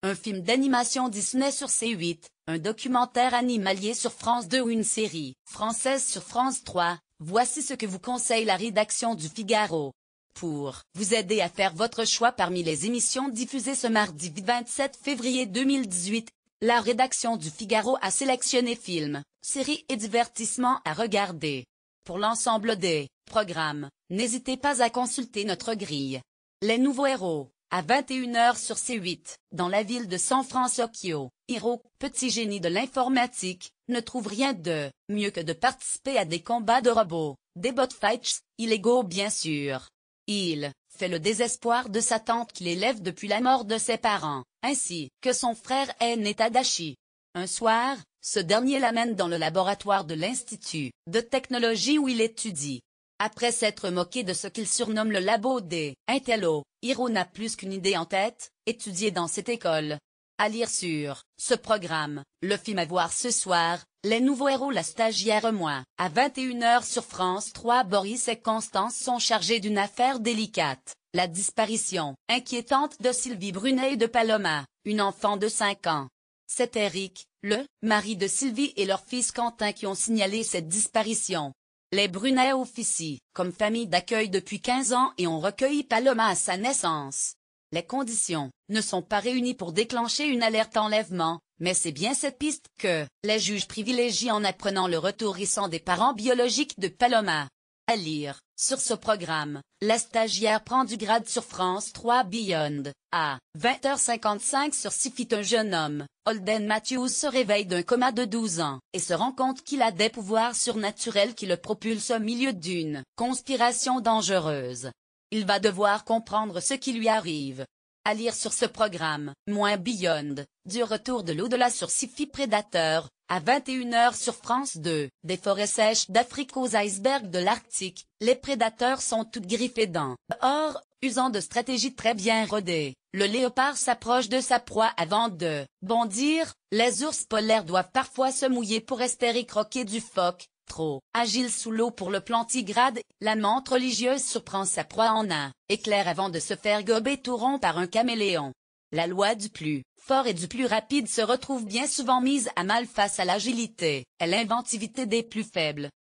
un film d'animation Disney sur C8, un documentaire animalier sur France 2 ou une série française sur France 3, voici ce que vous conseille la rédaction du Figaro. Pour vous aider à faire votre choix parmi les émissions diffusées ce mardi 27 février 2018, la rédaction du Figaro a sélectionné films, séries et divertissements à regarder. Pour l'ensemble des programmes, n'hésitez pas à consulter notre grille. Les nouveaux héros, à 21h sur C8, dans la ville de San Francisco, Hiro, petit génie de l'informatique, ne trouve rien de mieux que de participer à des combats de robots, des botfights, illégaux bien sûr. Il fait le désespoir de sa tante qui l'élève depuis la mort de ses parents, ainsi que son frère aîné Tadashi. Un soir, ce dernier l'amène dans le laboratoire de l'Institut de technologie où il étudie. Après s'être moqué de ce qu'il surnomme le labo des intellos, Hiro n'a plus qu'une idée en tête, étudier dans cette école. À lire sur ce programme, le film à voir ce soir, Les nouveaux héros la stagiaire moi. À 21h sur France 3, Boris et Constance sont chargés d'une affaire délicate, la disparition inquiétante de Sylvie Brunet et de Paloma, une enfant de 5 ans. C'est Eric, le mari de Sylvie et leur fils Quentin qui ont signalé cette disparition. Les Brunet officient comme famille d'accueil depuis 15 ans et ont recueilli Paloma à sa naissance. Les conditions ne sont pas réunies pour déclencher une alerte enlèvement, mais c'est bien cette piste que les juges privilégient en apprenant le retour récent des parents biologiques de Paloma. À lire sur ce programme, la stagiaire prend du grade sur France 3 Beyond. À 20h55 sur Sifit, un jeune homme, Holden Matthews, se réveille d'un coma de 12 ans et se rend compte qu'il a des pouvoirs surnaturels qui le propulsent au milieu d'une conspiration dangereuse. Il va devoir comprendre ce qui lui arrive. À lire sur ce programme, Beyond, du retour de l'au-delà sur Sci-Fi Prédateur, à 21h sur France 2, des forêts sèches d'Afrique aux icebergs de l'Arctique, les prédateurs sont toutes griffées dents. Or, usant de stratégies très bien rodées, le léopard s'approche de sa proie avant de bondir, les ours polaires doivent parfois se mouiller pour espérer croquer du phoque. Trop agile sous l'eau pour le plantigrade, la menthe religieuse surprend sa proie en un éclair avant de se faire gober tout rond par un caméléon. La loi du plus fort et du plus rapide se retrouve bien souvent mise à mal face à l'agilité et l'inventivité des plus faibles.